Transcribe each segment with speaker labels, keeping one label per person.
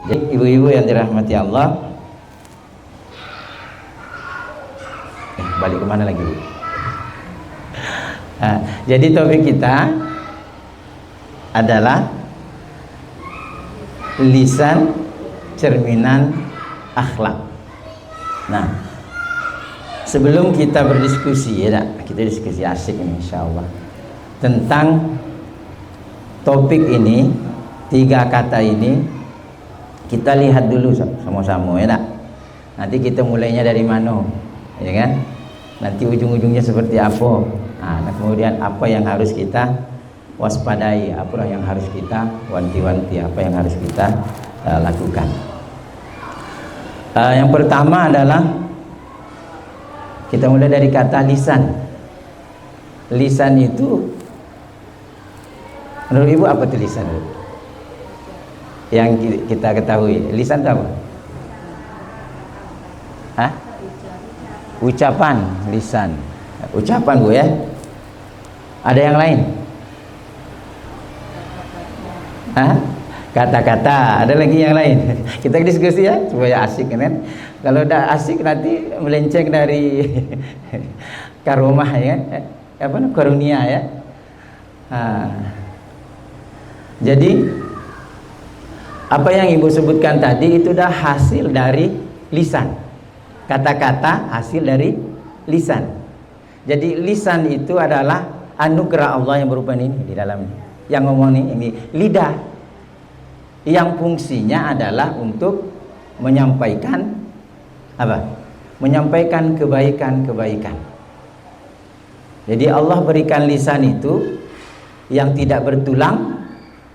Speaker 1: Jadi ibu-ibu yang dirahmati Allah, balik kemana lagi? Nah, jadi topik kita adalah lisan cerminan akhlak. Nah, sebelum kita berdiskusi, ya, kita diskusi asik ini insyaallah tentang topik ini, 3 kata ini, kita lihat dulu sama-sama, ya tak? Nanti kita mulainya dari mana, ya kan? Nanti ujung-ujungnya seperti apa? Nah, kemudian apa yang harus kita waspadai, apa yang harus kita wanti-wanti, apa yang harus kita lakukan. Yang pertama adalah kita mulai dari kata lisan. Lisan itu menurut ibu apa itu lisan? Yang kita ketahui, lisan itu apa? Hah? Ucapan, lisan. Ucapan bu ya. Ada yang lain? Hah? Kata-kata. Ada lagi yang lain? Kita diskusi ya supaya asik kan? Kalau udah asik nanti melenceng dari karomah ya, apa karunia ya. Jadi apa yang ibu sebutkan tadi itu dah hasil dari lisan. Kata-kata hasil dari lisan. Jadi lisan itu adalah anugerah Allah yang berupa ini di dalamnya. Yang ngomong ini lidah, yang fungsinya adalah untuk menyampaikan apa? Menyampaikan kebaikan-kebaikan. Jadi Allah berikan lisan itu yang tidak bertulang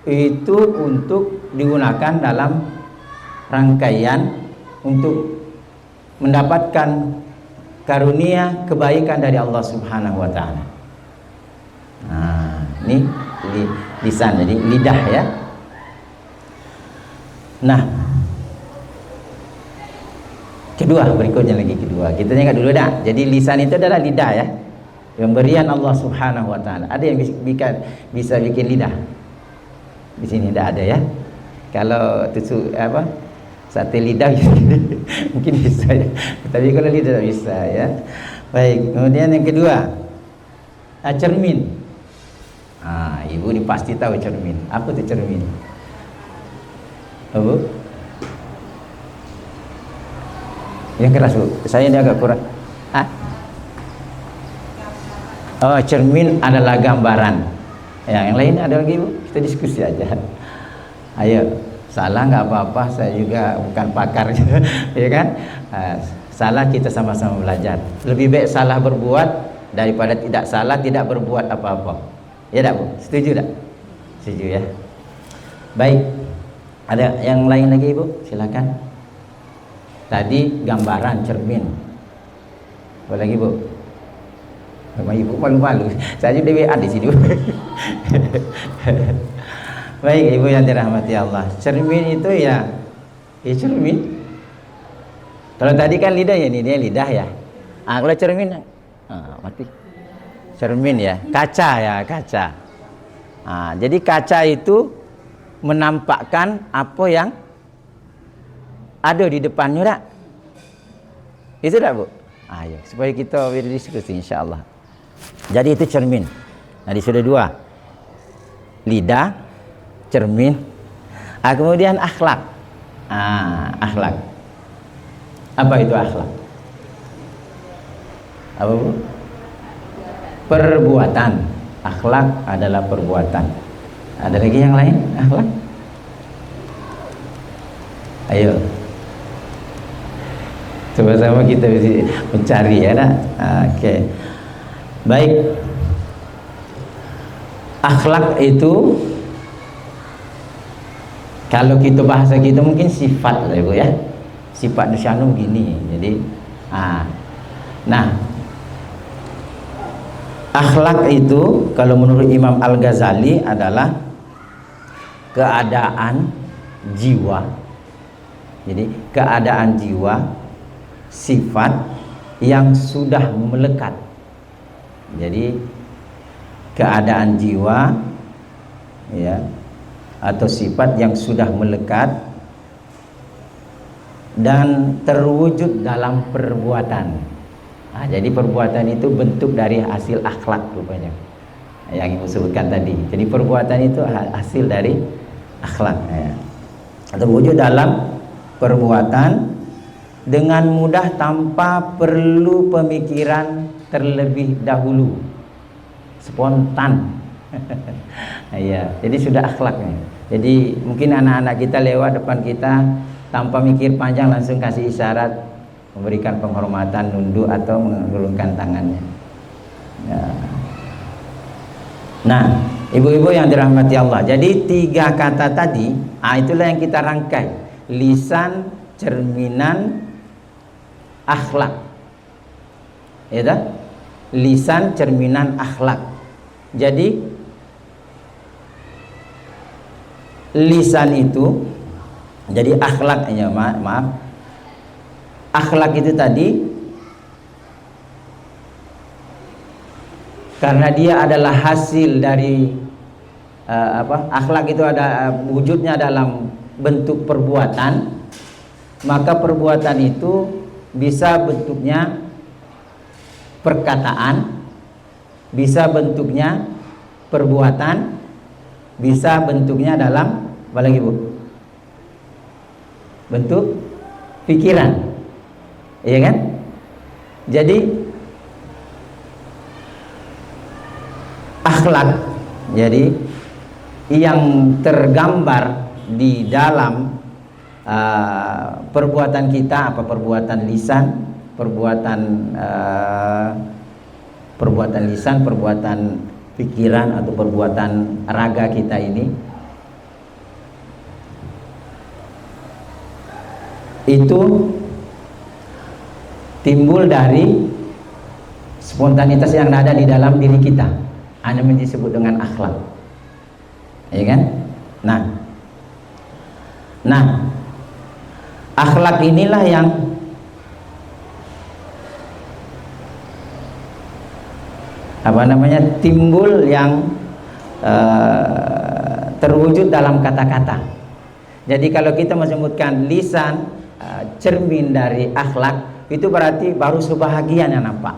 Speaker 1: itu untuk digunakan dalam rangkaian untuk mendapatkan karunia kebaikan dari Allah Subhanahu wa taala. Nah, ini lisan, jadi lidah ya. Nah, berikutnya lagi kedua. Kita ingat dulu dah. Jadi lisan itu adalah lidah ya. Pemberian Allah Subhanahu wa taala. Ada yang bisa bikin lidah? Di sini tidak ada ya. Kalau tusuk apa? Sate lidah mungkin bisa ya. Tapi kalau lidah tidak bisa ya. Baik, kemudian yang kedua, cermin. Ibu ini pasti tahu cermin. Apa itu cermin? Bu? Yang keras bu, saya ini agak kurang. Oh, cermin adalah gambaran. Yang lain ada lagi bu? Kita diskusi aja. Ayo, salah nggak apa-apa. Saya juga bukan pakar, ya kan? Salah kita sama-sama belajar. Lebih baik salah berbuat daripada tidak salah tidak berbuat apa-apa. Ya tak bu? Setuju tak? Setuju ya. Baik. Ada yang lain lagi ibu? Silakan. Tadi gambaran cermin. Apa lagi bu? Sama ibu malu-malu. Saya juga WA di sini. Baik ibu yang dirahmati Allah. Cermin itu ya cermin. Kalau tadi kan lidah ya, ini dia lidah ya. Kalau cermin, mati. Cermin ya, kaca ya, kaca. Jadi kaca itu menampakkan apa yang ada di depannya tak? Itu tak bu? Ayo, supaya kita berdiskusi insyaallah. Jadi itu cermin. Nah, sudah 2. Lidah, cermin. Kemudian akhlak. Akhlak. Apa itu akhlak? Apa bu? Perbuatan. Akhlak adalah perbuatan. Ada lagi yang lain akhlak? Ayo. Sama-sama kita mencari ya nak. Oke. Baik. Akhlak itu kalau kita bahasa kita mungkin sifat lah ibu ya. Sifat Nusyanu begini. Jadi nah, akhlak itu kalau menurut Imam Al-Ghazali adalah keadaan jiwa. Jadi keadaan jiwa, sifat yang sudah melekat. Jadi keadaan jiwa ya atau sifat yang sudah melekat dan terwujud dalam perbuatan. Nah, jadi perbuatan itu bentuk dari hasil akhlak rupanya, yang ibu sebutkan tadi. Jadi perbuatan itu hasil dari akhlak, ya. Terwujud dalam perbuatan dengan mudah tanpa perlu pemikiran terlebih dahulu, spontan. Ya, jadi sudah akhlaknya. Jadi mungkin anak-anak kita lewat depan kita tanpa mikir panjang langsung kasih isyarat, memberikan penghormatan, nunduk atau mengulurkan tangannya. Ya. Nah, ibu-ibu yang dirahmati Allah, jadi 3 kata tadi, itulah yang kita rangkai: lisan, cerminan, akhlak. Ya tak? Lisan, cerminan, akhlak. Jadi lisan itu, jadi akhlaknya, maaf, akhlak itu tadi karena dia adalah hasil dari akhlak itu ada wujudnya dalam bentuk perbuatan, maka perbuatan itu bisa bentuknya perkataan, bisa bentuknya perbuatan, bisa bentuknya dalam apa lagi, Bu? Bentuk pikiran, iya kan? Jadi akhlak, jadi yang tergambar di dalam perbuatan kita, perbuatan lisan, perbuatan lisan, perbuatan pikiran atau perbuatan raga kita ini, itu timbul dari spontanitas yang ada di dalam diri kita, hanya disebut dengan akhlak, ya kan? Nah, akhlak inilah yang timbul, yang terwujud dalam kata-kata. Jadi kalau kita menyebutkan lisan cermin dari akhlak, itu berarti baru sebahagian yang nampak.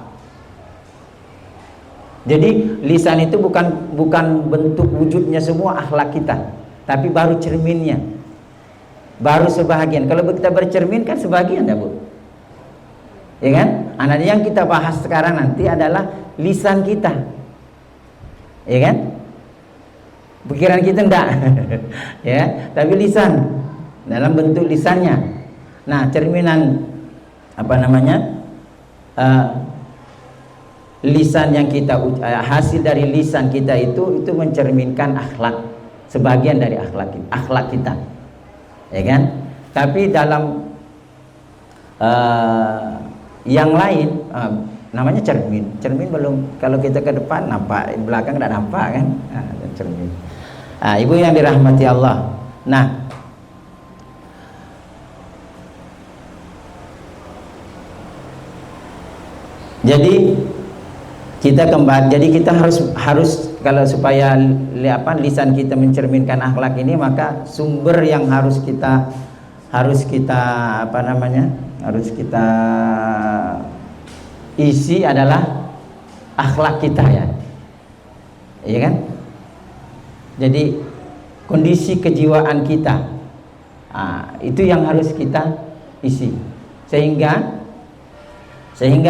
Speaker 1: Jadi lisan itu bukan bentuk wujudnya semua akhlak kita, tapi baru cerminnya, baru sebahagian. Kalau kita bercermin kan sebahagian ya, Bu, ya kan? Yang kita bahas sekarang nanti adalah lisan kita, ya kan? Pikiran kita enggak. Ya, tapi lisan, dalam bentuk lisannya. Nah, cerminan lisan yang kita hasil dari lisan kita itu mencerminkan akhlak, sebagian dari akhlak kita, ya kan? Tapi dalam yang lain namanya cermin. Cermin belum, kalau kita ke depan nampak, belakang tidak nampak kan? Cermin. Ibu yang dirahmati Allah. Nah, jadi kita kembali, jadi kita harus kalau supaya lisan kita mencerminkan akhlak ini, maka sumber yang harus kita isi adalah akhlak kita, ya, iya kan? Jadi kondisi kejiwaan kita, itu yang harus kita isi, sehingga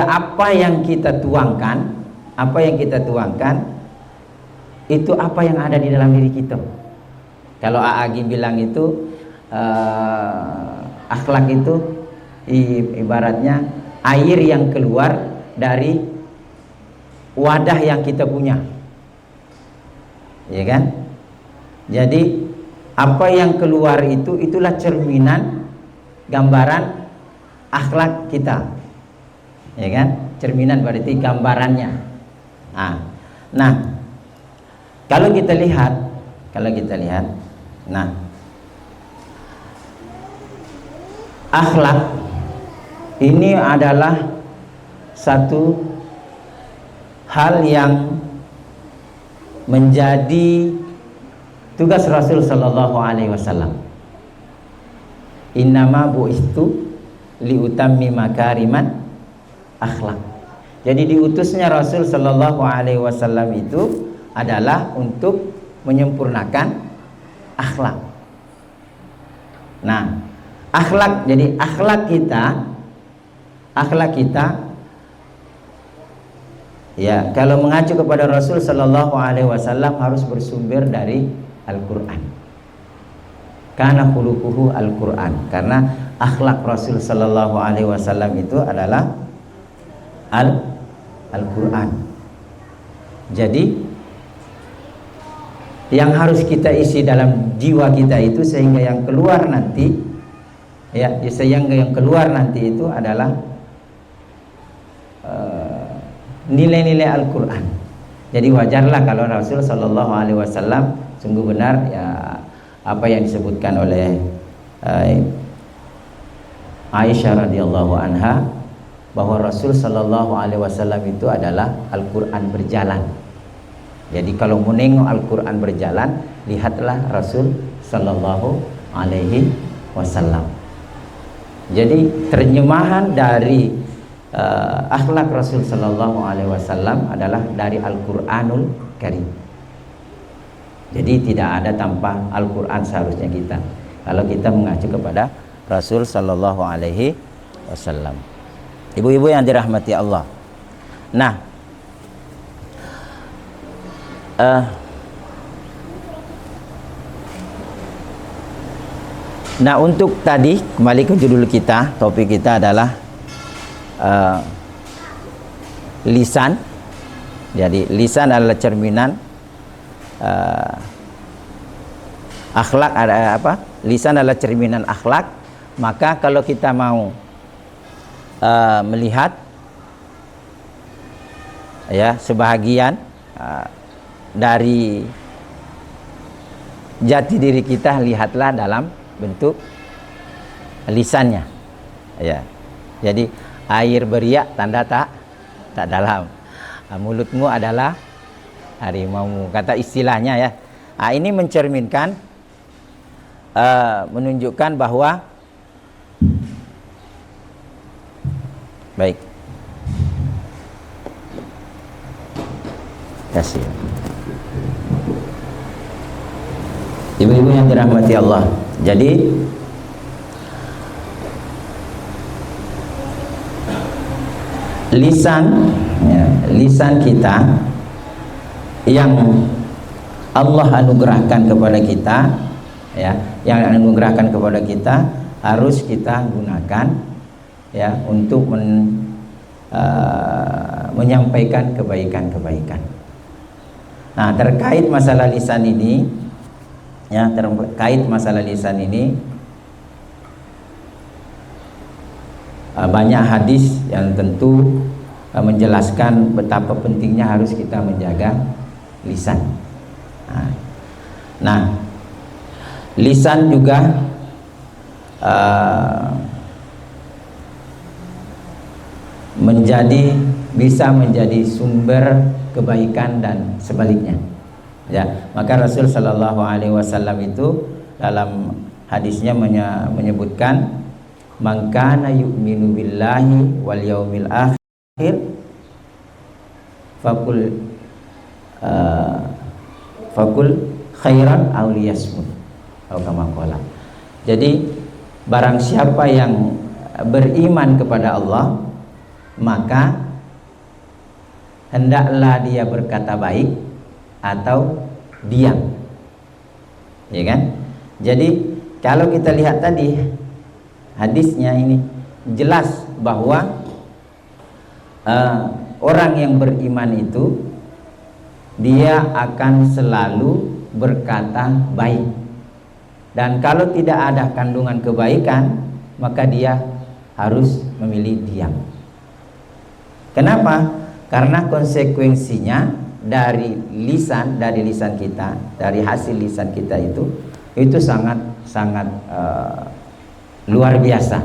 Speaker 1: apa yang kita tuangkan, itu apa yang ada di dalam diri kita. Kalau Agi bilang itu akhlak itu ibaratnya air yang keluar dari wadah yang kita punya, ya kan? Jadi apa yang keluar itulah cerminan, gambaran akhlak kita, ya kan? Cerminan berarti gambarannya. Nah, kalau kita lihat, nah, akhlak ini adalah satu hal yang menjadi tugas Rasul Sallallahu Alaihi Wasallam. Innama bu'istu liutammi makariman akhlak. Jadi diutusnya Rasul sallallahu alaihi wasallam itu adalah untuk menyempurnakan akhlak. Nah, akhlak, jadi akhlak kita ya, kalau mengacu kepada Rasul sallallahu alaihi wasallam harus bersumber dari Al-Qur'an. Karena khuluquhu Al-Qur'an, karena akhlak Rasul sallallahu alaihi wasallam itu adalah Al-Qur'an. Jadi yang harus kita isi dalam jiwa kita itu sehingga yang keluar nanti ya, sehingga yang keluar nanti itu adalah nilai-nilai Al-Qur'an. Jadi wajarlah kalau Rasul sallallahu alaihi wasallam sungguh benar ya apa yang disebutkan oleh Aisyah radhiyallahu anha, bahwa Rasul sallallahu alaihi wasallam itu adalah Al-Qur'an berjalan. Jadi kalau mau nengok Al-Qur'an berjalan, lihatlah Rasul sallallahu alaihi wasallam. Jadi terjemahan dari akhlak Rasul sallallahu alaihi wasallam adalah dari Al-Qur'anul Karim. Jadi tidak ada tanpa Al-Qur'an seharusnya kita, kalau kita mengacu kepada Rasul sallallahu alaihi wasallam. Ibu-ibu yang dirahmati Allah. Nah, untuk tadi kembali ke judul kita, topik kita adalah lisan. Jadi lisan adalah cerminan akhlak. Ada apa? Lisan adalah cerminan akhlak. Maka kalau kita mau melihat ya sebahagian dari jati diri kita, lihatlah dalam bentuk lisannya ya. Jadi air beriak tanda tak dalam, mulutmu adalah harimaumu, kata istilahnya ya. Ini mencerminkan menunjukkan bahwa baik. Kasih. Ibu-ibu yang dirahmati Allah. Jadi lisan ya, lisan kita yang Allah anugerahkan kepada kita ya, yang anugerahkan kepada kita harus kita gunakan ya untuk menyampaikan kebaikan-kebaikan. Nah, terkait masalah lisan ini ya, terkait masalah lisan ini banyak hadis yang tentu menjelaskan betapa pentingnya harus kita menjaga lisan. Nah, lisan juga bisa menjadi sumber kebaikan dan sebaliknya. Ya, maka Rasul sallallahu alaihi wasallam itu dalam hadisnya menyebutkan, man kana yu'minu billahi wal yaumil akhir fakul khairan aw liyasmut atau kama qala. Jadi barang siapa yang beriman kepada Allah, maka hendaklah dia berkata baik atau diam, ya kan? Jadi kalau kita lihat tadi hadisnya ini jelas bahwa orang yang beriman itu dia akan selalu berkata baik, dan kalau tidak ada kandungan kebaikan maka dia harus memilih diam. Kenapa? Karena konsekuensinya dari lisan kita, dari hasil lisan kita itu sangat luar biasa.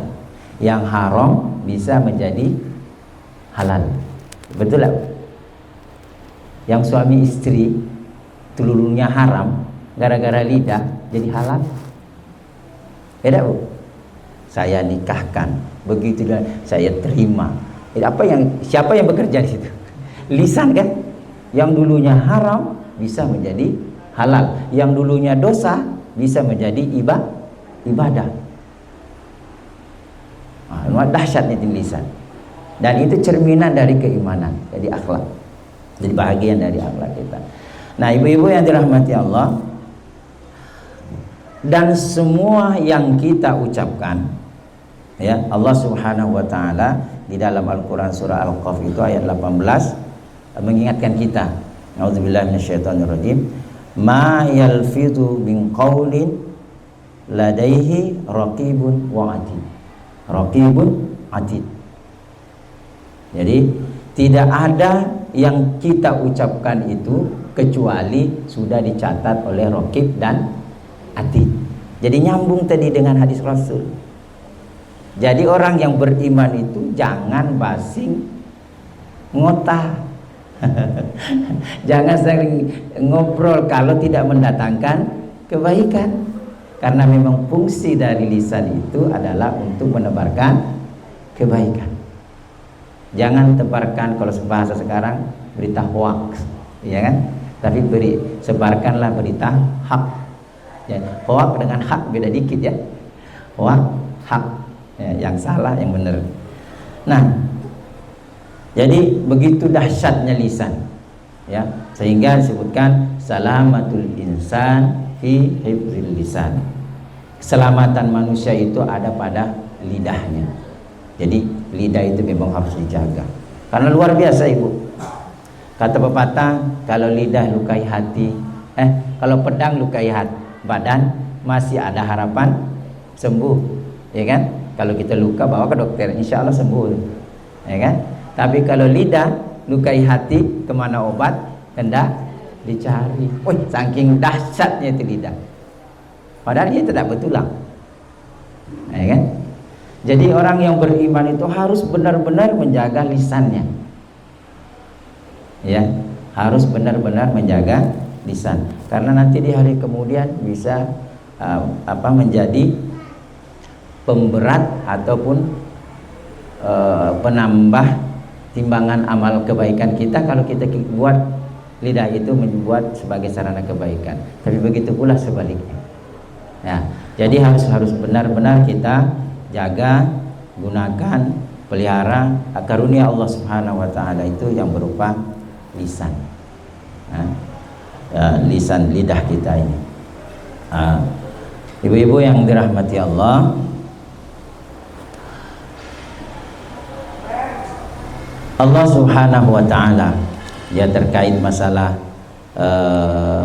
Speaker 1: Yang haram bisa menjadi halal. Betul lah. Yang suami istri telurnya haram gara-gara lidah jadi halal. Beda, Bu. saya nikahkan, begitu juga saya terima. Siapa yang bekerja di situ? Lisan kan? Yang dulunya haram bisa menjadi halal, yang dulunya dosa bisa menjadi ibadah. Dahsyatnya lisan. Dan itu cerminan dari keimanan, jadi akhlak, jadi bahagian dari akhlak kita. Nah, ibu-ibu yang dirahmati Allah, dan semua yang kita ucapkan, ya, Allah Subhanahu wa taala di dalam Al-Qur'an surah Al-Qaf itu ayat 18 mengingatkan kita, auzubillahi minasyaitonirrajim, ma yalfidu min qaulin ladaihi raqibun wa atid. Raqibun atid. Jadi tidak ada yang kita ucapkan itu kecuali sudah dicatat oleh raqib dan atid. Jadi nyambung tadi dengan hadis Rasul. Jadi orang yang beriman itu jangan basing ngotah. Jangan sering ngobrol kalau tidak mendatangkan kebaikan. Karena memang fungsi dari lisan itu adalah untuk menebarkan kebaikan. Jangan tebarkan, kalau bahasa sekarang, berita hoax, ya kan? Tapi sebarkanlah berita hak. Ya, hoax dengan hak beda dikit ya. Hoax, hak, ya, yang salah, yang benar. Nah, jadi begitu dahsyatnya lisan, ya, sehingga disebutkan salamatul insan fi hifzil lisan. Keselamatan manusia itu ada pada lidahnya. Jadi lidah itu memang harus dijaga. Karena luar biasa, ibu. Kata pepatah, kalau lidah lukai hati, kalau pedang lukai badan, masih ada harapan sembuh, ya kan? Kalau kita luka bawa ke dokter, insya Allah sembuh, ya kan? Tapi kalau lidah lukai hati, kemana obat? Hendak dicari. Wih, saking dahsyatnya itu lidah. Padahal dia tidak bertulang, ya kan? Jadi orang yang beriman itu harus benar-benar menjaga lisannya, ya, harus benar-benar menjaga lisan. Karena nanti di hari kemudian bisa menjadi pemberat ataupun penambah timbangan amal kebaikan kita kalau kita buat lidah itu membuat sebagai sarana kebaikan. Tapi begitu pula sebaliknya. Ya, jadi harus benar-benar kita jaga, gunakan, pelihara karunia Allah Subhanahu wa taala itu yang berupa lisan. Lisan, lidah kita ini. Ibu-ibu yang dirahmati Allah, Allah Subhanahu wa taala ya terkait masalah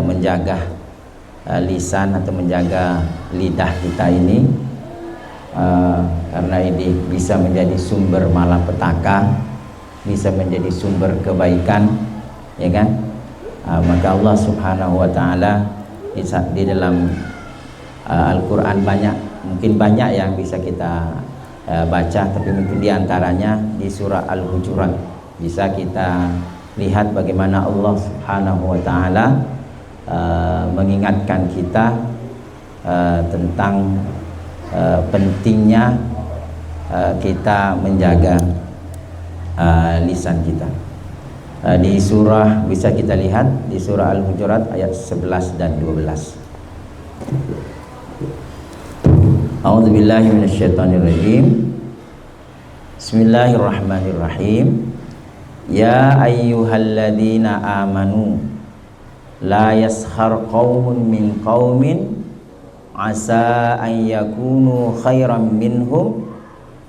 Speaker 1: menjaga lisan atau menjaga lidah kita ini, karena ini bisa menjadi sumber malapetaka, bisa menjadi sumber kebaikan, ya kan? Maka Allah Subhanahu wa taala di dalam Al-Qur'an mungkin banyak yang bisa kita baca, tapi mungkin diantaranya di surah Al-Hujurat bisa kita lihat bagaimana Allah Subhanahu wa taala mengingatkan kita tentang pentingnya kita menjaga lisan kita. Di surah bisa kita lihat di surah Al-Hujurat ayat 11 dan 12. A'udzubillahi minasyaitonirrajim. Bismillahirrahmanirrahim. Ya ayyuhalladzina amanu la yaskhar qaumun min qaumin asa an yakunu khairan minhum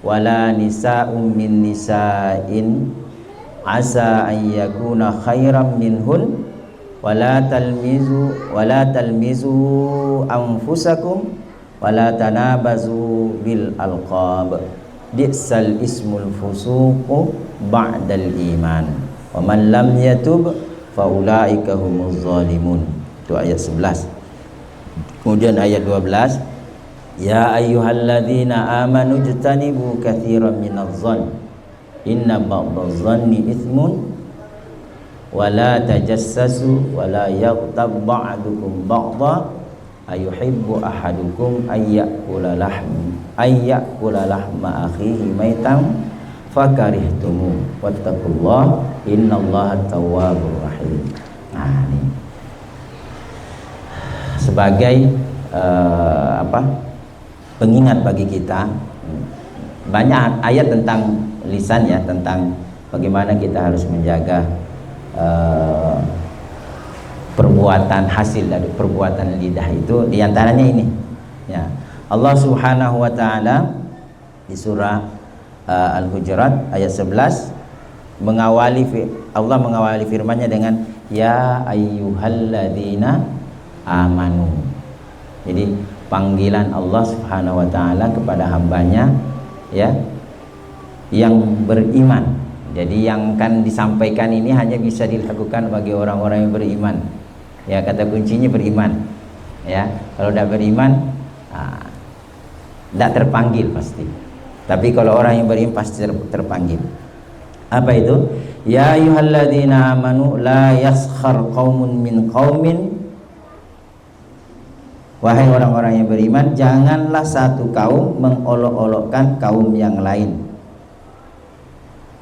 Speaker 1: wala nisa'un min nisa'in asa an yakuna khairan minhun wala talmizu anfusakum wala tanabazu bil alqab bi'sal ismul fusuqu ba'dal iman wa man lam yatub faulaika humuz zalimun. Itu ayat 11. Kemudian ayat 12, ya ayyuhalladzina amanu jtanibu katsiran minadh dhann inna ba'dadh dhanni itsmun wa la tajassasu wa la yaghtab ba'dukum ba'dha ayuhibbu ahadukum ayyakula lahma akhihi maitan fakarihtumu wattaqullah innallaha tawwabur rahim. Nah, ini sebagai pengingat bagi kita. Banyak ayat tentang lisan ya, tentang bagaimana kita harus menjaga perbuatan, hasil dari perbuatan lidah itu. Diantaranya ini ya, Allah Subhanahu wa ta'ala di surah Al-Hujurat ayat 11 Allah mengawali firman-Nya dengan ya ayyuhalladzina amanu. Jadi panggilan Allah Subhanahu wa ta'ala kepada hambanya ya yang beriman. Jadi yang kan disampaikan ini hanya bisa dilakukan bagi orang-orang yang beriman. Ya, kata kuncinya beriman. Ya, kalau tidak beriman, tidak terpanggil pasti. Tapi kalau orang yang beriman pasti terpanggil. Apa itu? Ya ayyuhalladzina amanu la yaskhar qaumun min qaumin. Wahai orang-orang yang beriman, janganlah satu kaum mengolok-olokkan kaum yang lain.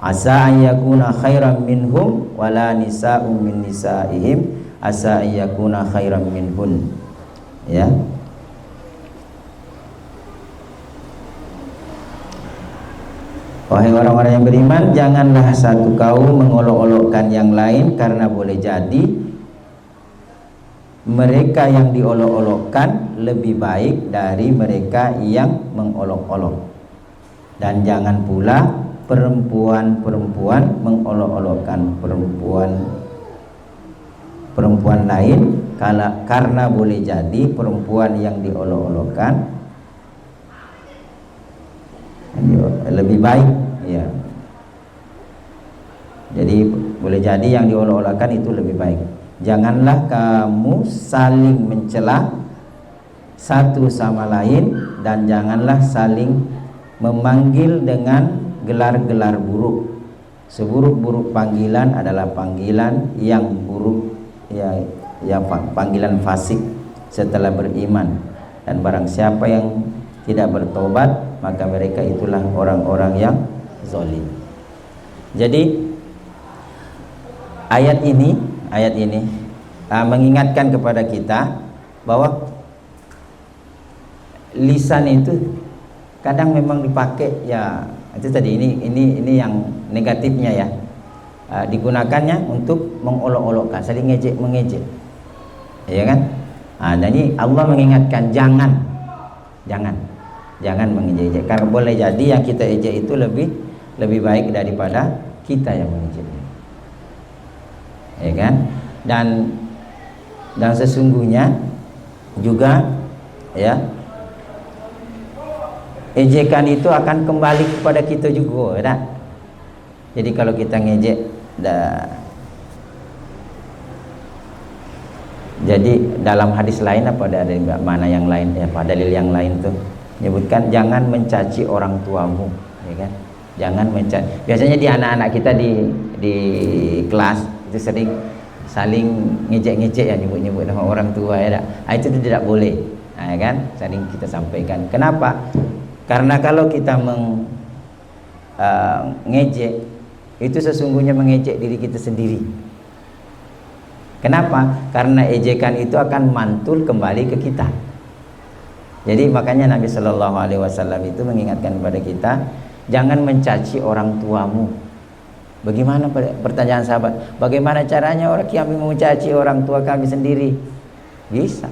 Speaker 1: Asa an yakuna khairan minhum wala nisa'un min nisa'ihim asa an yakuna khairan minhun. Ya. Wahai orang-orang yang beriman, janganlah satu kaum mengolok-olokkan yang lain, karena boleh jadi mereka yang diolok-olokkan lebih baik dari mereka yang mengolok-olok. Dan jangan pula perempuan-perempuan mengolok-olokkan perempuan lain, karena boleh jadi perempuan yang diolok-olokkan lebih baik ya. Jadi boleh jadi yang diolok-olokkan itu lebih baik. Janganlah kamu saling mencela satu sama lain, dan janganlah saling memanggil dengan gelar-gelar buruk. Seburuk-buruk panggilan adalah panggilan yang buruk ya, panggilan fasik setelah beriman. Dan barang siapa yang tidak bertobat, maka mereka itulah orang-orang yang zalim. Jadi ayat ini mengingatkan kepada kita bahwa lisan itu kadang memang dipakai ya, itu tadi ini yang negatifnya ya, digunakannya untuk mengolok-olokkan, saling mengejek, ya kan? Dan ini Allah mengingatkan jangan mengejek, karena boleh jadi yang kita ejek itu lebih baik daripada kita yang mengejeknya, ya kan? Dan sesungguhnya juga ya, ejekan itu akan kembali kepada kita juga, tak? Jadi kalau kita ngejek, jadi dalam hadis lain apa ada mana yang lain ya, pada dalil yang lain tuh menyebutkan jangan mencaci orang tuamu, ya kan? Jangan mencaci. Biasanya di anak-anak kita di kelas itu sering saling ngejek-ngejek ya, nyebut-nyebut nama orang tua ya, tak? Itu tidak boleh, ya kan? Sering kita sampaikan. Kenapa? Karena kalau kita ngejek, itu sesungguhnya mengejek diri kita sendiri. Kenapa? Karena ejekan itu akan mantul kembali ke kita. Jadi makanya Nabi Shallallahu Alaihi Wasallam itu mengingatkan kepada kita, jangan mencaci orang tuamu. Bagaimana pertanyaan sahabat? Bagaimana caranya kami mencaci orang tua kami sendiri? Bisa.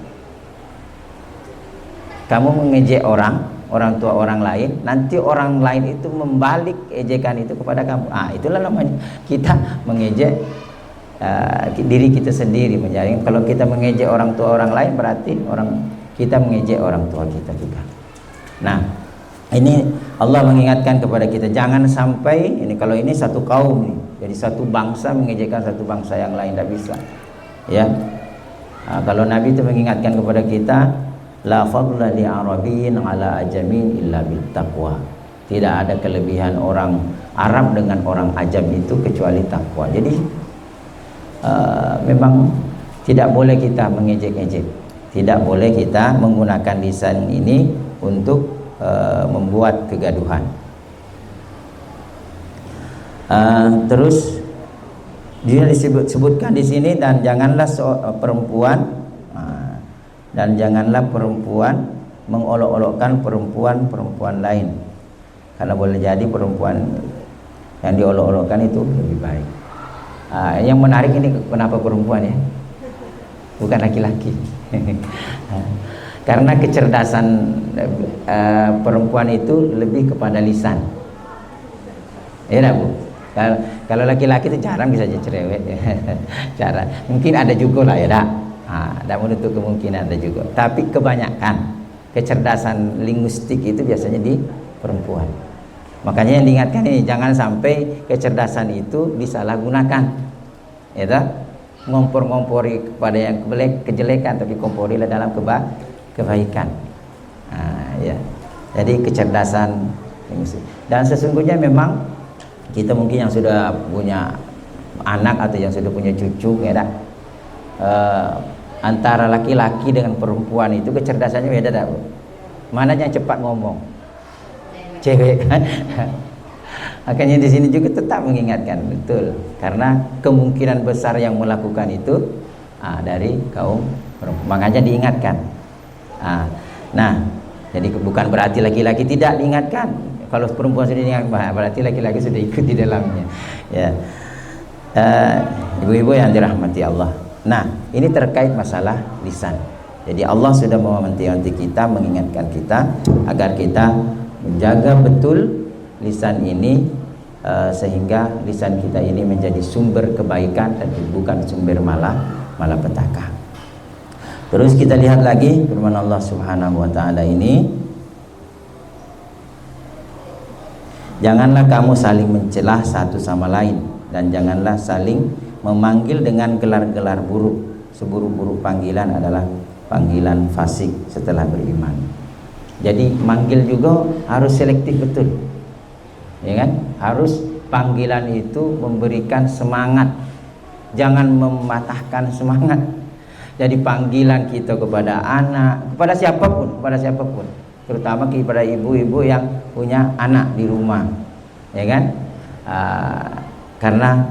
Speaker 1: Kamu mengejek orang tua orang lain, nanti orang lain itu membalik ejekan itu kepada kamu. Itulah namanya kita mengejek diri kita sendiri. Kalau kita mengejek orang tua orang lain, berarti kita mengejek orang tua kita juga. Nah, ini Allah mengingatkan kepada kita jangan sampai ini, kalau ini satu kaum nih, jadi satu bangsa mengejekkan satu bangsa yang lain, tidak bisa. Ya, kalau Nabi itu mengingatkan kepada kita, la fadla li arabiyyin ala ajamin illa bittaqwa. Tidak ada kelebihan orang Arab dengan orang ajam itu kecuali takwa. Jadi memang tidak boleh kita mengejek-ejek. Tidak boleh kita menggunakan lisan ini untuk membuat kegaduhan. Terus dia disebutkan di sini, dan janganlah perempuan mengolok-olokkan perempuan lain, karena boleh jadi perempuan yang diolok-olokkan itu lebih baik. Yang menarik ini kenapa perempuan ya, bukan laki-laki. Karena kecerdasan perempuan itu lebih kepada lisan. Ya Bu. Kalau laki-laki itu jarang bisa jadi cerewet. Cara mungkin ada juga lah ya dak. Tak menutup kemungkinan ada juga. Tapi kebanyakan kecerdasan linguistik itu biasanya di perempuan. Makanya yang diingatkan ini, jangan sampai kecerdasan itu disalahgunakan. Ya tak? Ngompor-ngompori kepada yang kejelekan, tapi komporilah dalam kebaikan. Ya. Jadi kecerdasan linguistik. Dan sesungguhnya memang kita mungkin yang sudah punya anak atau yang sudah punya cucu, ya tak? Antara laki-laki dengan perempuan itu kecerdasannya beda tak? Mana yang cepat ngomong? Cewek kan? Makanya di sini juga tetap mengingatkan, betul, karena kemungkinan besar yang melakukan itu dari kaum perempuan. Makanya diingatkan. Nah, jadi bukan berarti laki-laki tidak diingatkan. Kalau perempuan sudah diingatkan, berarti laki-laki sudah ikut di dalamnya. Ya, ibu-ibu yang dirahmati Allah. Nah, ini terkait masalah lisan. Jadi Allah sudah mewanti-wanti kita, mengingatkan kita agar kita menjaga betul lisan ini, sehingga lisan kita ini menjadi sumber kebaikan dan bukan sumber malapetaka. Terus kita lihat lagi firman Allah Subhanahu wa taala ini, janganlah kamu saling mencelah satu sama lain, dan janganlah saling memanggil dengan gelar-gelar buruk. Seburuk-buruk panggilan adalah panggilan fasik setelah beriman. Jadi manggil juga harus selektif betul, ya kan? Harus panggilan itu memberikan semangat, jangan mematahkan semangat. Jadi panggilan kita kepada anak, kepada siapapun, terutama kepada ibu-ibu yang punya anak di rumah, ya kan? Karena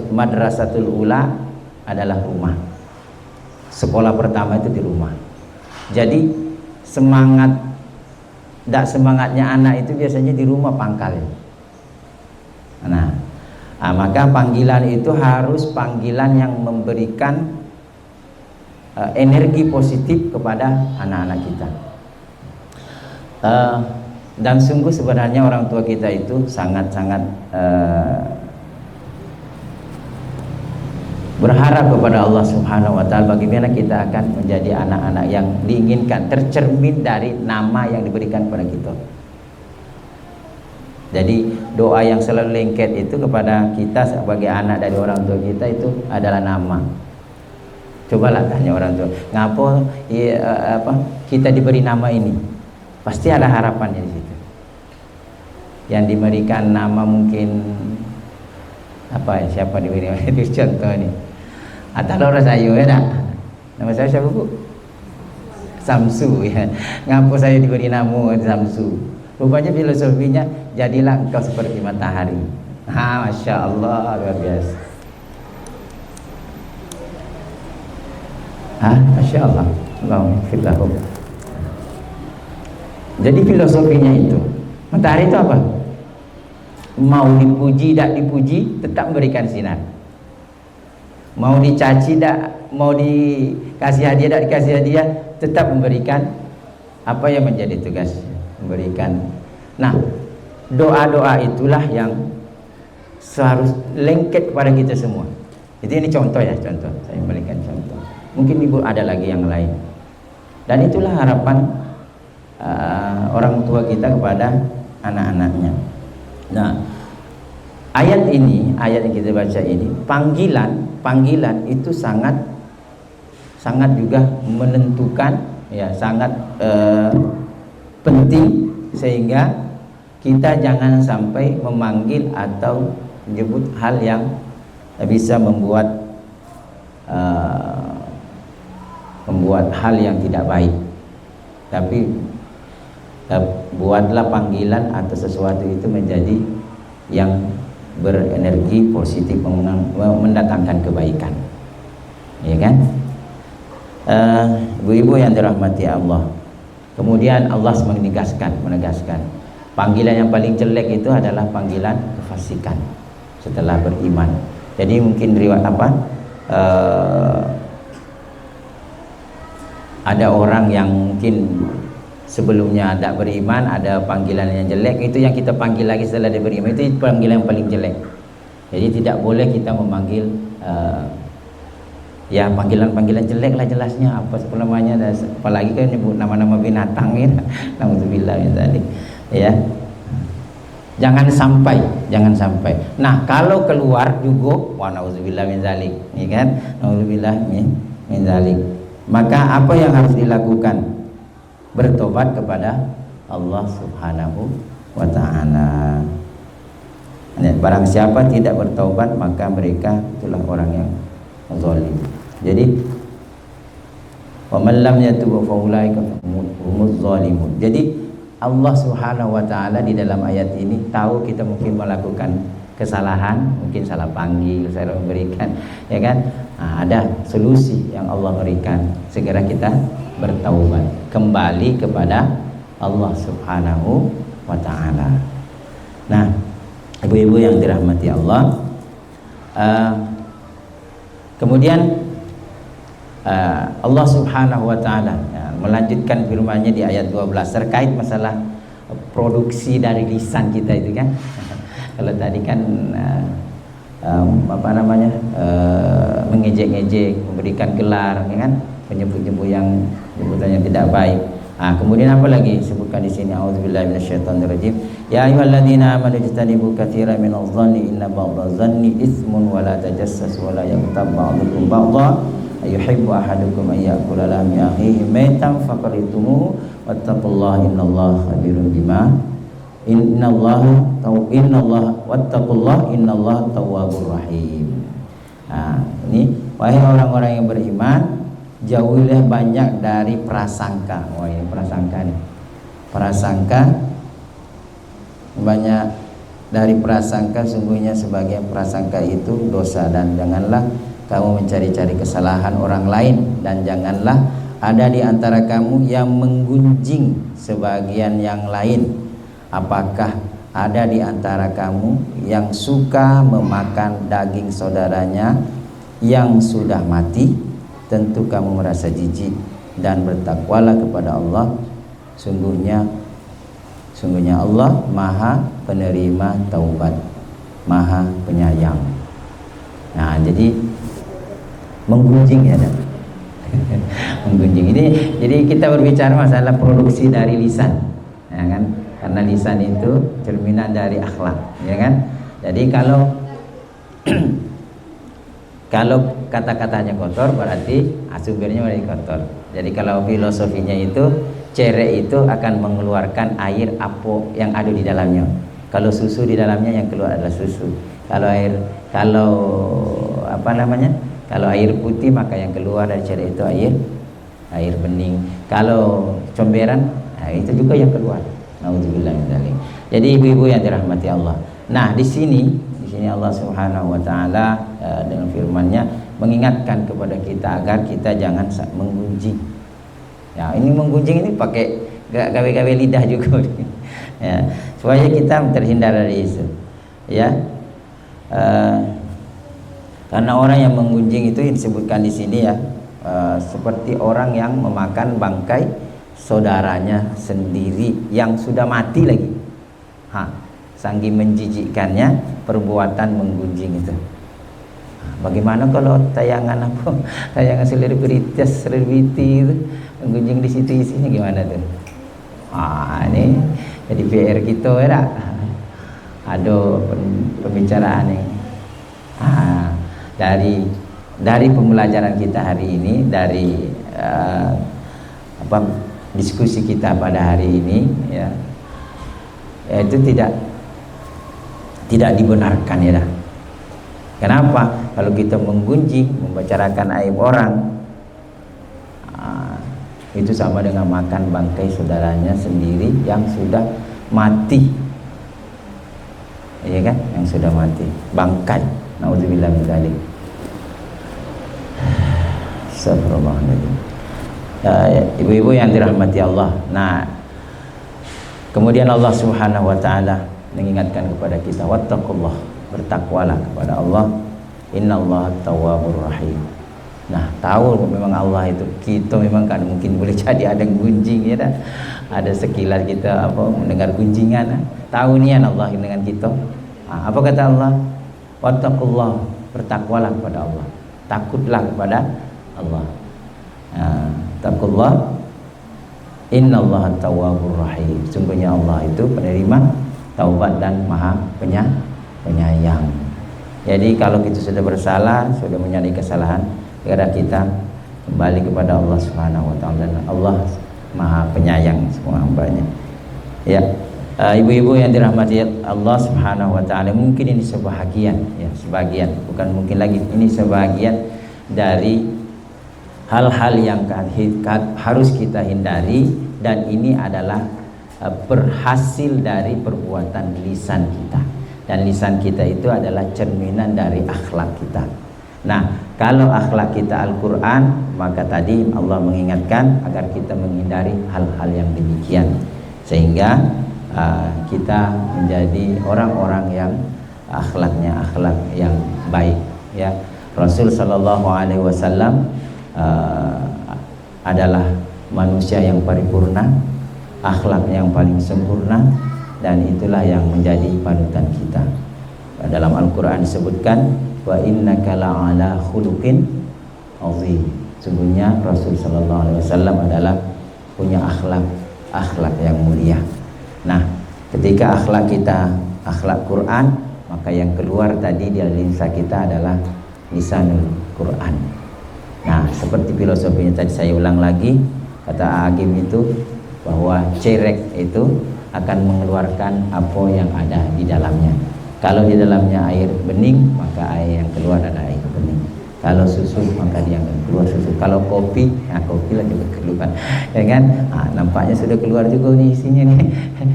Speaker 1: madrasatul ula adalah rumah. Sekolah pertama itu di rumah. Jadi semangatnya anak itu biasanya di rumah pangkalnya. Maka panggilan itu harus panggilan yang memberikan energi positif kepada anak-anak kita. Dan sungguh sebenarnya orang tua kita itu sangat-sangat berharap kepada Allah Subhanahu wa taala bagaimana kita akan menjadi anak-anak yang diinginkan, tercermin dari nama yang diberikan kepada kita. Jadi doa yang selalu lengket itu kepada kita sebagai anak dari orang tua kita itu adalah nama. Cobalah tanya orang tua, ngapa kita diberi nama ini? Pasti ada harapannya di situ. Yang diberikan nama mungkin siapa diberi nama itu contoh nih. Atau orang saya ya tak? Nama saya siapa Bu? Samsu ya. Ngapa saya diberi nama Samsu? Rupanya filosofinya, jadilah engkau seperti matahari. Masya Allah, luar biasa. Masya Allah. Allahumma. Jadi filosofinya itu, matahari itu apa? Mau dipuji tak dipuji tetap memberikan sinar. Mau dicaci tak, mau dikasih hadiah tak dikasih hadiah, tetap memberikan apa yang menjadi tugas, memberikan. Nah, doa-doa itulah yang seharus lengket kepada kita semua. Jadi ini contoh ya, contoh. Saya memberikan contoh. Mungkin ibu ada lagi yang lain. Dan itulah harapan orang tua kita kepada anak-anaknya. Nah, ayat ini, ayat yang kita baca ini, panggilan itu sangat juga menentukan, ya, sangat penting, sehingga kita jangan sampai memanggil atau menyebut hal yang bisa membuat membuat hal yang tidak baik, tapi buatlah panggilan atau sesuatu itu menjadi yang berenergi positif, mendatangkan kebaikan, ya kan? Ibu-ibu yang dirahmati Allah, kemudian Allah menegaskan panggilan yang paling jelek itu adalah panggilan kefasikan setelah beriman. Jadi mungkin riwayat ada orang yang mungkin sebelumnya tidak beriman, ada panggilan yang jelek, itu yang kita panggil lagi setelah dia beriman, itu panggilan yang paling jelek. Jadi tidak boleh kita memanggil ya panggilan-panggilan jelek lah, jelasnya apa namanya, apalagi kan nyebut nama-nama binatang ya. Nauzubillah min dzalik. Ya. Jangan sampai. Nah, kalau keluar juga, wa nauzubillah min dzalik, ya kan? Nauzubillah min dzalik. Maka apa yang harus dilakukan? Bertobat kepada Allah Subhanahu wa taala. Barang siapa tidak bertobat, maka mereka itulah orang yang zalim. Jadi wa man lam yatub fa ulaika humuz zalimun. Jadi Allah Subhanahu wa taala di dalam ayat ini tahu kita mungkin melakukan kesalahan, mungkin salah panggil, salah memberikan, ya kan? Nah, ada solusi yang Allah berikan, segera kita bertaubat, kembali kepada Allah Subhanahu wa taala. Nah, ibu-ibu yang dirahmati Allah, kemudian Allah Subhanahu wa taala melanjutkan firman-Nya di ayat 12 terkait masalah produksi dari lisan kita itu kan. Kalau tadi kan mengejek-ngejek, memberikan gelar, ya kan, penyebut-nyebut yang sebutannya tidak baik. Kemudian apa lagi sebutkan di sini? A'udzubillahi minasyaitonirrajim. Ya ayyuhalladzina amanu ijtanibu katsiran minadh-dhanni inna ba'dadh-dhanni itsmun wa la tajassasu wa la yaghtab ba'dukum ba'dha ayuhibbu ahadukum an ya'kula lahma akhihi maitan faqaritumuhu wattaqullaha innallaha khabirun bima wattaqullaha innallaha tawwabur rahim. Ini wahai orang-orang yang beriman, jauhilah banyak dari prasangka. Wah, ini prasangka nih. Banyak dari prasangka, sungguhnya sebagian prasangka itu dosa, dan janganlah kamu mencari-cari kesalahan orang lain, dan janganlah ada di antara kamu yang menggunjing sebagian yang lain. Apakah ada di antara kamu yang suka memakan daging saudaranya yang sudah mati? Tentu kamu merasa jijik, dan bertakwalah kepada Allah. Sungguhnya Allah Maha penerima taubat, Maha penyayang. Nah, jadi menggunjing ya, menggunjing ini. Jadi kita berbicara masalah produksi dari lisan, ya kan? Karena lisan itu cerminan dari akhlak, ya kan? Jadi kalau kata-katanya kotor, berarti sumbernya menjadi kotor. Jadi kalau filosofinya itu, cerek itu akan mengeluarkan air apa yang ada di dalamnya. Kalau susu di dalamnya, yang keluar adalah susu. Kalau air putih, maka yang keluar dari cerek itu air bening. Kalau comberan, itu juga yang keluar. Nauzubillah min dzalik. Jadi ibu-ibu yang dirahmati Allah. Nah, di sini Allah Subhanahu wa taala dengan firman-Nya mengingatkan kepada kita agar kita jangan menggunjing. Ya, ini menggunjing ini pakai gawe-gawe lidah juga. Ya, supaya kita terhindar dari itu. Ya. Karena orang yang menggunjing itu disebutkan di sini ya, seperti orang yang memakan bangkai saudaranya sendiri yang sudah mati lagi. Saking menjijikkannya perbuatan menggunjing itu. Bagaimana kalau tayangan selebritis itu menggunjing di situ, isinya gimana tuh? Ini jadi PR kita ya. Ada pembicaraan ini. Dari pembelajaran kita hari ini, dari diskusi kita pada hari ini, ya, itu tidak dibenarkan ya. Kenapa? Kalau kita menggunjing, membicarakan aib orang, itu sama dengan makan bangkai saudaranya sendiri yang sudah mati. Iya kan? Yang sudah mati, bangkai. Nauzubillah min dzalik. Astagfirullahaladzim. Ibu-ibu yang dirahmati Allah. Nah, kemudian Allah Subhanahu wa taala mengingatkan kepada kita, wattaqullah, bertakwalah kepada Allah. Innallaha tawwabur rahim. Nah, tahu memang Allah itu, kita memang kan mungkin boleh jadi ada gunjing ya dah. Ada sekilas kita mendengar gunjingan. Tahu niat Allah dengan kita. Nah, apa kata Allah? Wattaqullah, bertakwalah kepada Allah. Takutlah kepada Allah. Taqullah, innallaha tawwabur rahim. Sungguhnya Allah itu penerima taubat dan maha penyayang. Jadi kalau kita sudah bersalah, sudah menyadari kesalahan, segera kita kembali kepada Allah Subhanahu wa taala, dan Allah maha penyayang semua hambanya. Ya, ibu-ibu yang dirahmati Allah Subhanahu wa taala, mungkin ini sebahagian, ya, sebagian, bukan mungkin lagi, ini sebagian dari hal-hal yang harus kita hindari, dan ini adalah berhasil dari perbuatan lisan kita. Dan lisan kita itu adalah cerminan dari akhlak kita. Nah, kalau akhlak kita Al-Quran, maka tadi Allah mengingatkan agar kita menghindari hal-hal yang demikian, sehingga kita menjadi orang-orang yang akhlaknya akhlak yang baik. Ya, Rasul Shallallahu Alaihi Wasallam adalah manusia yang paripurna, akhlak yang paling sempurna, dan itulah yang menjadi panutan kita. Dalam Al-Quran disebutkan, wa innaka la'ala khuluqin azim. Sungguhnya Rasul Sallallahu Alaihi Wasallam adalah punya akhlak yang mulia. Nah, ketika akhlak kita akhlak Quran, maka yang keluar tadi dari lisan kita adalah lisanul Quran. Nah, seperti filosofinya tadi saya ulang lagi, kata Agim itu bahwa cerek itu akan mengeluarkan apa yang ada di dalamnya. Kalau di dalamnya air bening, maka air yang keluar adalah air bening. Kalau susu, maka dia akan keluar susu. Kalau kopi, kopi lah juga keluar, ya kan? Nampaknya sudah keluar juga nih isinya nih,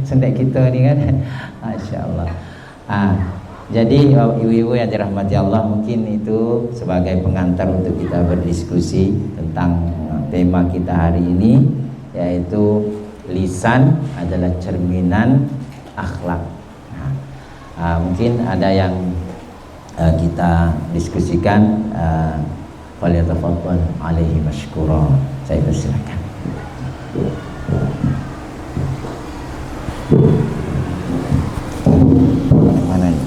Speaker 1: sendek kita nih kan, Masya Allah. Jadi ibu-ibu yang dirahmati Allah, mungkin itu sebagai pengantar untuk kita berdiskusi tentang tema kita hari ini, yaitu lisan adalah cerminan akhlak. Mungkin ada yang kita diskusikan. Falyatafadhal alaihi mashkura. Saya persilakan. Mana ini?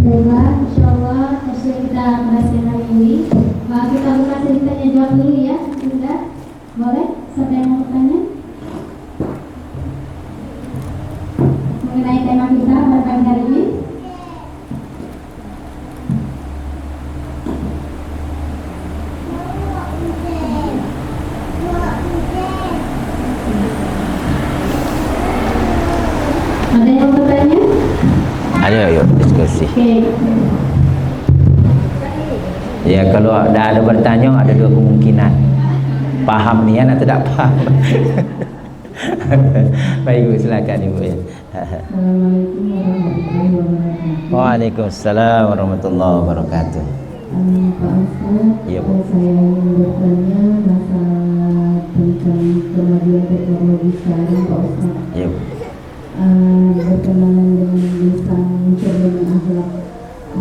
Speaker 2: Baiklah, insyaallah hasil kita berhasil hari ini. Kita buka ceritanya jawab dulu ya, sudah boleh? Siapa yang mau bertanya mengenai tema kita pada pagi hari ini? Ada yang mau bertanya?
Speaker 1: Ayo diskusi. Ya, kalau ada bertanya, ada dua kemungkinan, paham nian atau tidak paham. Baik Bu, silakan Ibu ya. Waalaikumsalam warahmatullahi wabarakatuh.
Speaker 2: Pak Ustaz,
Speaker 1: Iya, Bu.
Speaker 2: saya ingin bertanya masalah tentang kemajuan teknologi sekarang, Pak Ustaz.
Speaker 1: Iya, Bu.
Speaker 2: Berkenalan dengan lisan cermin akhlak.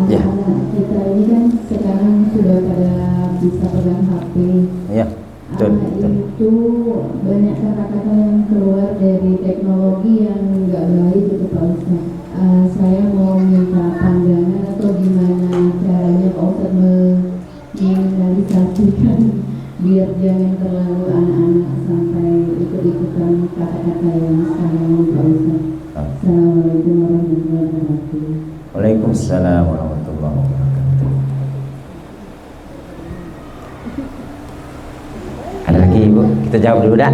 Speaker 1: Ya.
Speaker 2: Anak-anak kita ini kan sekarang sudah pada bisa pegang HP.
Speaker 1: Iya, betul.
Speaker 2: Itu banyak kata-kata yang keluar dari teknologi yang nggak baik itu Pak Ustaz. Saya mau minta pandangan atau gimana caranya Pak Ustaz menginventarisasikan biar jangan terlalu anak-anak sampai ikut-ikutan kata-kata yang sekarang ini Pak Ustaz. Assalamualaikum warahmatullahi wabarakatuh.
Speaker 1: Waalaikumsalam warahmatullahi wabarakatuh. Ada lagi Ibu? Kita jawab dulu dah.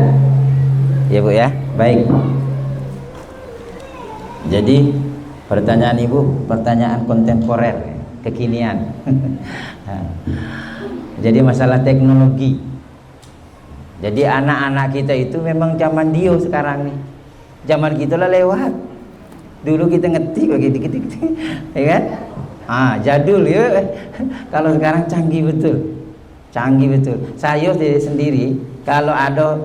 Speaker 1: Ya Bu ya. Baik. Jadi pertanyaan Ibu, pertanyaan kontemporer, kekinian. Jadi masalah teknologi. Jadi anak-anak kita itu memang zaman dia sekarang nih. Zaman kita lah lewat. Dulu kita ngetik bagi dikit-dikit, ya kan? Jadul ya. Kalau sekarang canggih betul. Canggih betul. Saya sendiri kalau ada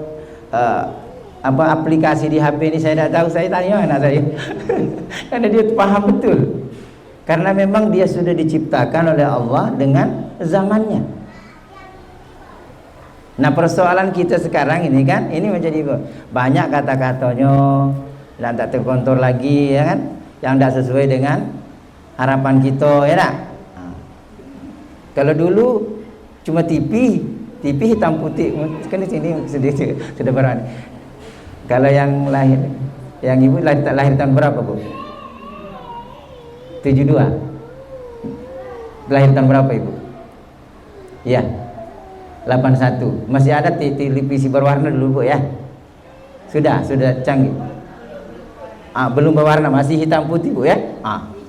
Speaker 1: aplikasi di HP ini saya tidak tahu, saya tanya anak saya. Karena dia paham betul. Karena memang dia sudah diciptakan oleh Allah dengan zamannya. Nah, persoalan kita sekarang ini kan, ini menjadi banyak kata-katanya dan tak terkontrol lagi, ya kan? Yang tidak sesuai dengan harapan kita, ya tak? Kalau dulu cuma TV hitam putih, kan di sini sudah berani. Kalau yang ibu lahir tahun berapa, Bu? 72. Lahir tahun berapa, Ibu? Iya. 81. Masih ada televisi berwarna dulu, Bu, ya? Sudah canggih. Belum berwarna, masih hitam putih, Bu, ya?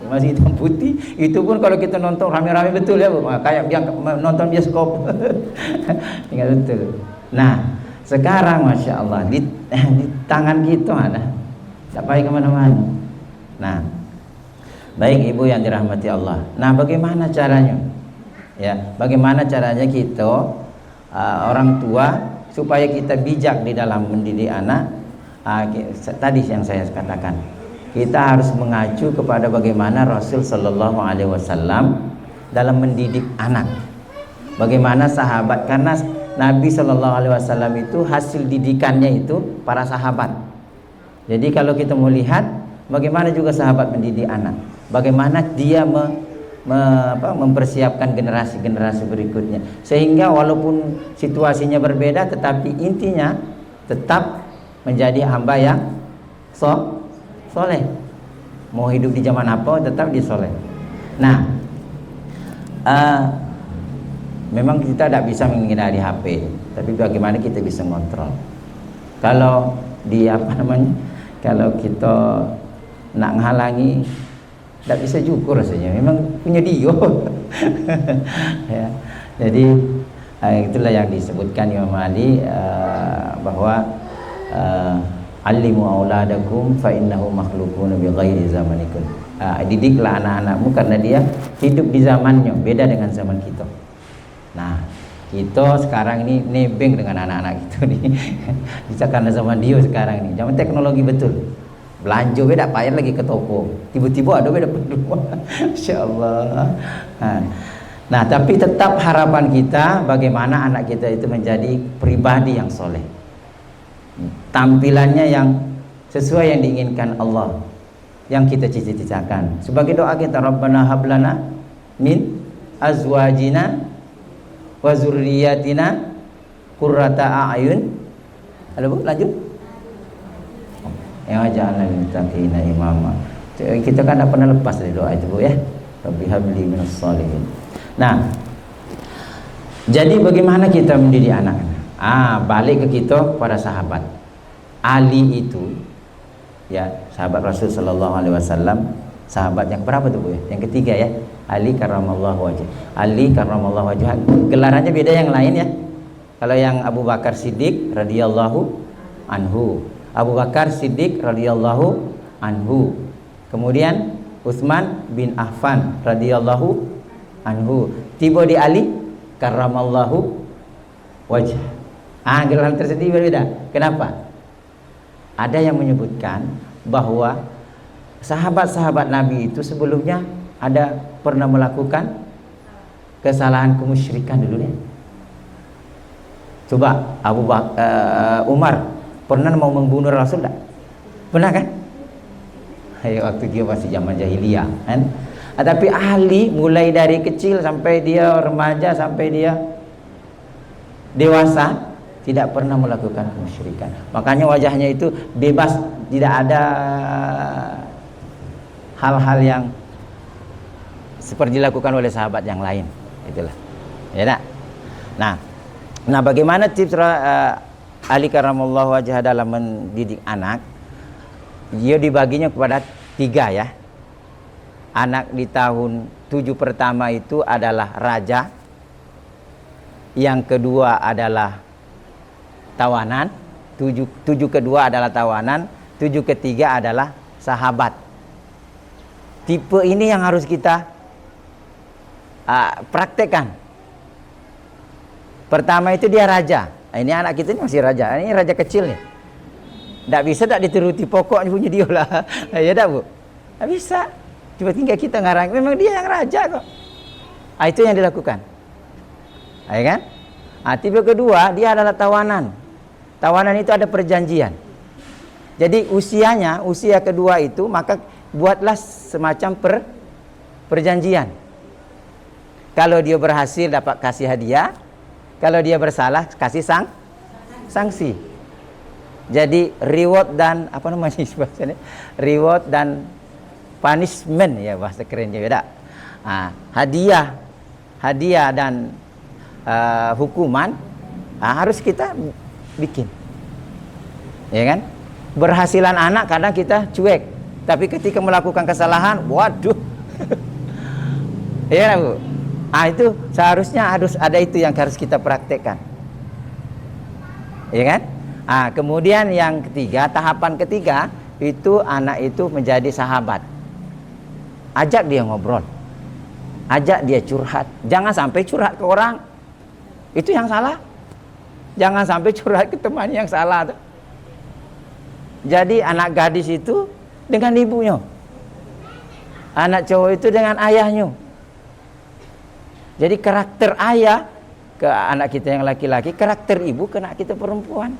Speaker 1: Masih hitam putih. Itu pun kalau kita nonton rame-rame betul, ya, Bu. Kayak yang nonton bioskop. Ingat betul. Nah, sekarang Masya Allah di tangan kita ada, tak payah kemana-mana. Nah, baik Ibu yang dirahmati Allah. Nah, bagaimana caranya? Ya, bagaimana caranya kita orang tua supaya kita bijak di dalam mendidik anak? Tadi yang saya katakan, kita harus mengacu kepada bagaimana Rasul Shallallahu Alaihi Wasallam dalam mendidik anak. Bagaimana sahabat, karena Nabi Shallallahu Alaihi Wasallam itu hasil didikannya itu para sahabat. Jadi kalau kita melihat bagaimana juga sahabat mendidik anak, bagaimana dia mempersiapkan generasi-generasi berikutnya, sehingga walaupun situasinya berbeda, tetapi intinya tetap menjadi hamba yang soleh. Mau hidup di zaman apa, tetap dia soleh. Nah, memang kita tidak bisa menghindari HP, tapi bagaimana kita bisa kontrol? Kalau kalau kita nak menghalangi, tidak bisa juga rasanya. Memang punya dia. Ya. Jadi itulah yang disebutkan Imam Ali bahwa alimu auladakum fa innahu makhluqun bi ghairi zamanikum. Didiklah anak-anakmu karena dia hidup di zamannya, beda dengan zaman kita. Nah, kita sekarang ini nebeng dengan anak-anak kita nih. Bisa karena zaman dia sekarang ini, zaman teknologi betul. Belanja beda payah lagi ke toko, tiba-tiba ada beda berdua. Masya Allah. Nah, tapi tetap harapan kita bagaimana anak kita itu menjadi pribadi yang soleh, tampilannya yang sesuai yang diinginkan Allah, yang kita cita-citakan. Sebagai doa kita, Rabbana hablana min azwajina wa zurriyatina qurrata a'yun. Ada, Bu? Lanjut. Ya ja'alna lil muttaqina imama. Kita kan tidak pernah lepas dari doa itu, Bu, ya. Rabbi habli minas shalihin. Nah, jadi bagaimana kita mendidik anak? Balik ke kita para sahabat. Ali itu, ya, sahabat Rasul Sallallahu Alaihi Wasallam, sahabat yang berapa tuh, Bu, ya? Yang ketiga, ya. Ali karramallahu wajah. Ali karramallahu wajah. Gelarannya beda yang lain, ya. Kalau yang Abu Bakar Siddiq radhiyallahu anhu, Abu Bakar Siddiq radhiyallahu anhu. Kemudian Utsman bin Affan radhiyallahu anhu. Tiba di Ali karramallahu wajah. Gelaran tersendiri berbeda. Kenapa? Ada yang menyebutkan bahwa sahabat-sahabat Nabi itu sebelumnya ada pernah melakukan kesalahan kemusyrikan dulu, ya. Coba Umar pernah mau membunuh Rasul tak? Pernah kan? Waktu dia masih zaman jahiliyah, kan? Tapi Ali mulai dari kecil sampai dia remaja, sampai dia dewasa, tidak pernah melakukan kemusyrikan. Makanya wajahnya itu bebas, tidak ada hal-hal yang seperti dilakukan oleh sahabat yang lain. Itulah, ya tak? Nah, bagaimana tips Ali karramallahu wajah dalam mendidik anak? Dia dibaginya kepada 3, ya. Anak di tahun 7 pertama itu adalah raja. yang kedua adalah tawanan, tujuh kedua adalah tawanan, tujuh ketiga adalah sahabat. Tipe ini yang harus kita praktekkan. Pertama itu dia raja. Ini anak kita ini masih raja. Ini raja kecil nih. Tak bisa tak dituruti pokoknya punya dia lah. Ya tak, Bu? Tak bisa. Cuma tinggal kita ngarang. Memang dia yang raja kok. Itu yang dilakukan. Ya kan? Tipe kedua dia adalah tawanan. Tawanan itu ada perjanjian. Jadi usia kedua itu maka buatlah semacam perjanjian. Kalau dia berhasil dapat kasih hadiah, kalau dia bersalah kasih sanksi. Jadi reward dan apa namanya bahasanya? Reward dan punishment ya bahasa kerennya beda. Hadiah dan hukuman harus kita bikin. Ya kan? Berhasilan anak kadang kita cuek, tapi ketika melakukan kesalahan, waduh. Ya Bu. Itu seharusnya harus ada itu yang harus kita praktekkan. Ya kan? Kemudian yang ketiga, tahapan ketiga itu anak itu menjadi sahabat. Ajak dia ngobrol. Ajak dia curhat. Jangan sampai curhat ke orang. Itu yang salah. Jangan sampai curhat ke teman yang salah tuh. Jadi anak gadis itu dengan ibunya. Anak cowok itu dengan ayahnya. Jadi karakter ayah ke anak kita yang laki-laki, karakter ibu ke anak kita perempuan.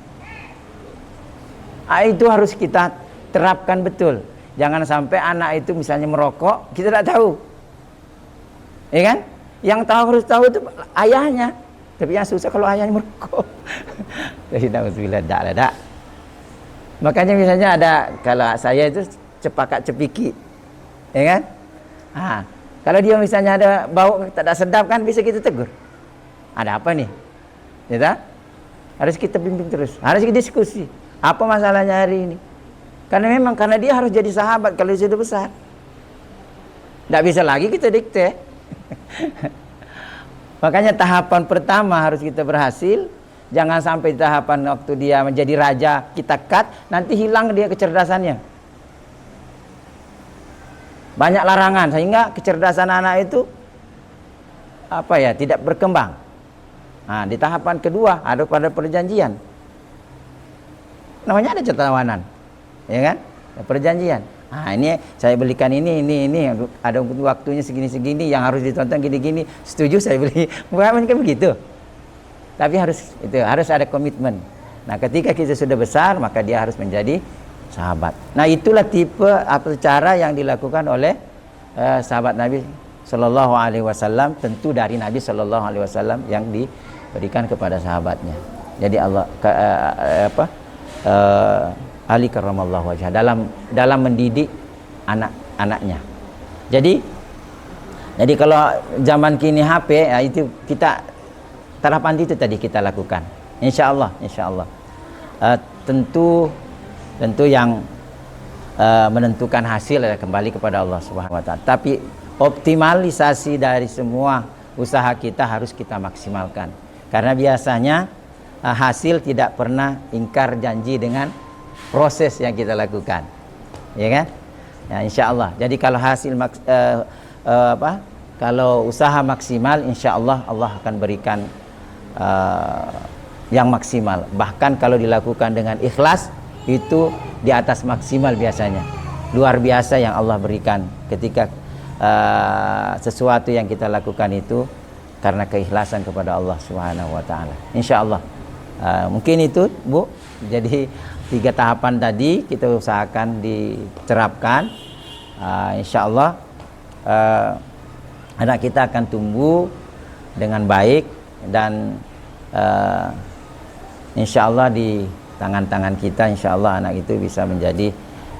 Speaker 1: Itu harus kita terapkan betul. Jangan sampai anak itu misalnya merokok, kita tidak tahu. Ya kan? Yang harus tahu itu ayahnya. Tapi yang susah kalau ayahnya merokok. Jadi tak. Makanya misalnya ada, kalau saya itu cepakat cepiki. Ya kan? Kalau dia misalnya ada bau tak ada sedap kan bisa kita tegur. Ada apa nih? Ya, harus kita bimbing terus. Harus kita diskusi. Apa masalahnya hari ini? Karena dia harus jadi sahabat kalau dia sudah besar. Tak bisa lagi kita dikte. Makanya tahapan pertama harus kita berhasil. Jangan sampai tahapan waktu dia menjadi raja kita cut, nanti hilang dia kecerdasannya. Banyak larangan sehingga kecerdasan anak itu tidak berkembang. Di tahapan kedua ada pada perjanjian. Namanya ada tawanan. Ya kan? Ada perjanjian. Ini saya belikan ini ada waktunya segini yang harus ditonton gini-gini. Setuju saya beli. Bukan kan begitu. Tapi harus ada komitmen. Nah, ketika kita sudah besar maka dia harus menjadi sahabat. Nah, itulah tipe cara yang dilakukan oleh sahabat Nabi Sallallahu Alaihi Wasallam, tentu dari Nabi Sallallahu Alaihi Wasallam yang diberikan kepada sahabatnya. Jadi Allah Ali karramallahu wajhah dalam mendidik anak-anaknya. Jadi kalau zaman kini HP, itu kita terapan itu tadi kita lakukan. Insya Allah. Tentu yang menentukan hasil adalah kembali kepada Allah Subhanahu wa taala. Tapi optimalisasi dari semua usaha kita harus kita maksimalkan. Karena biasanya hasil tidak pernah ingkar janji dengan proses yang kita lakukan. Ya kan? Ya, insya Allah. Jadi kalau hasil kalau usaha maksimal, insya Allah akan berikan yang maksimal. Bahkan kalau dilakukan dengan ikhlas, itu di atas maksimal biasanya. Luar biasa yang Allah berikan ketika sesuatu yang kita lakukan itu karena keikhlasan kepada Allah Subhanahu wa taala. Insyaallah. Mungkin itu, Bu. Jadi 3 tahapan tadi kita usahakan diterapkan. Insyaallah anak kita akan tumbuh dengan baik dan insyaallah di tangan-tangan kita insyaallah anak itu bisa menjadi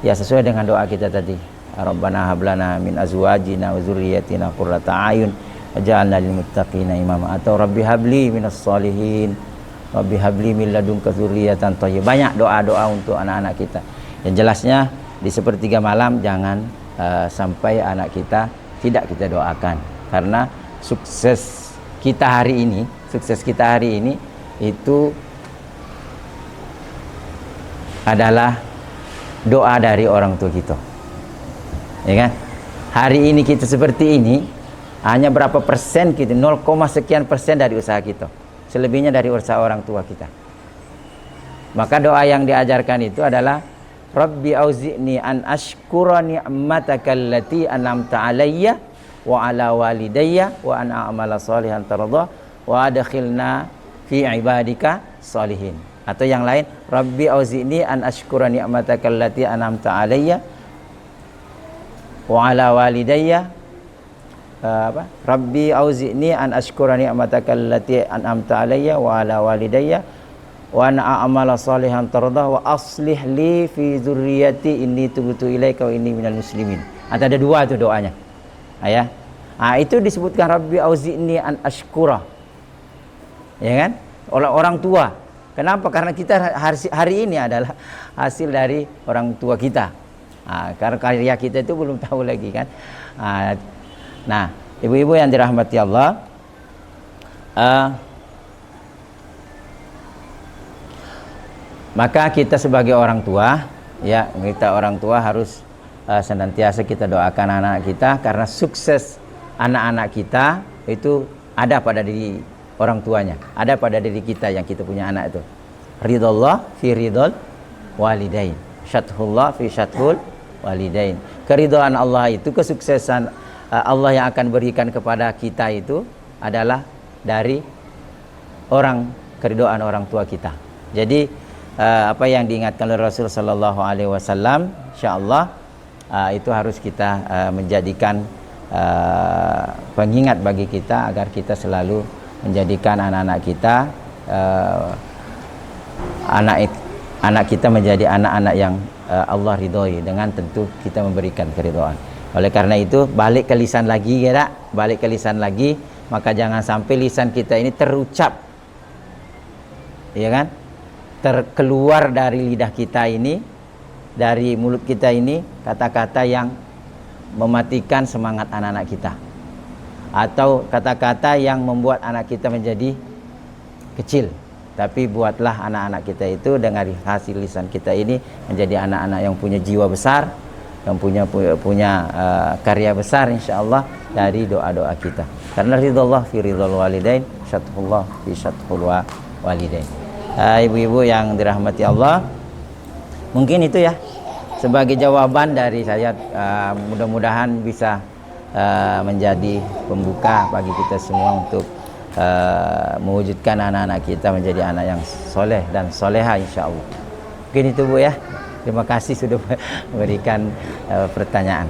Speaker 1: sesuai dengan doa kita tadi. Rabbana hablana min azwajina wa dzurriyyatina qurrata a'yun waj'alna lil muttaqina imama, atau rabbi habli minas sholihin rabbi habli min ladunka dzurriyyatan thayyibah. Banyak doa-doa untuk anak-anak kita. Yang jelasnya di sepertiga malam jangan sampai anak kita tidak kita doakan, karena sukses kita hari ini sukses kita hari ini itu adalah doa dari orang tua kita. Ya kan? Hari ini kita seperti ini hanya berapa persen kita, 0, sekian persen dari usaha kita. Selebihnya dari usaha orang tua kita. Maka doa yang diajarkan itu adalah Rabbi auzi'ni an ashkura ni'mataka allati an'amta alayya wa ala walidayya wa an a'mala salihan tardah wa adkhilna fi ibadika salihin. Atau yang lain, Rabbi auzi'ni an ashkura ni'mataka allati an'amta alayya wa ala walidayya Rabbi auzi'ni an ashkura ni'mataka allati an'amta alayya wa ala walidayya wa an a'mala salihan tardah wa aslih li fi dzurriyyati inni tubtu ilaika wa inni minal muslimin. Ada dua itu doanya. Ya. Itu disebutkan Rabbi auzi'ni an ashkura. Ya kan? Oleh orang tua. Kenapa? Karena kita hari ini adalah hasil dari orang tua kita. Karena karya kita itu belum tahu lagi kan. Nah, ibu-ibu yang dirahmati Allah, maka kita sebagai orang tua, ya, kita orang tua harus senantiasa kita doakan anak kita, karena sukses anak-anak kita itu ada pada diri orang tuanya, ada pada diri kita yang kita punya anak itu. Ridallah fi ridal walidain, syathullah fi syathul walidain. Keridhaan Allah itu, kesuksesan Allah yang akan berikan kepada kita itu adalah dari keridhaan orang tua kita. Jadi apa yang diingatkan oleh Rasul sallallahu alaihi wasallam, insyaallah itu harus kita menjadikan pengingat bagi kita, agar kita selalu menjadikan anak-anak kita anak kita menjadi anak-anak yang Allah ridhoi, dengan tentu kita memberikan keridhaan. Oleh karena itu, balik ke lisan lagi, ya, balik ke lisan lagi, maka jangan sampai lisan kita ini terucap, ya kan, terkeluar dari lidah kita ini, dari mulut kita ini, kata-kata yang mematikan semangat anak-anak kita, atau kata-kata yang membuat anak kita menjadi kecil. Tapi buatlah anak-anak kita itu dengan hasil lisan kita ini menjadi anak-anak yang punya jiwa besar, yang punya karya besar, insyaallah, dari doa-doa kita. Karena ridallah fi ridal walidain, syatullah fi syatul walidain. Ibu-ibu yang dirahmati Allah, mungkin itu ya sebagai jawaban dari saya. Mudah-mudahan bisa menjadi pembuka bagi kita semua untuk mewujudkan anak-anak kita menjadi anak yang soleh dan soleha, insyaallah. Mungkin itu Bu ya. Terima kasih sudah memberikan pertanyaan.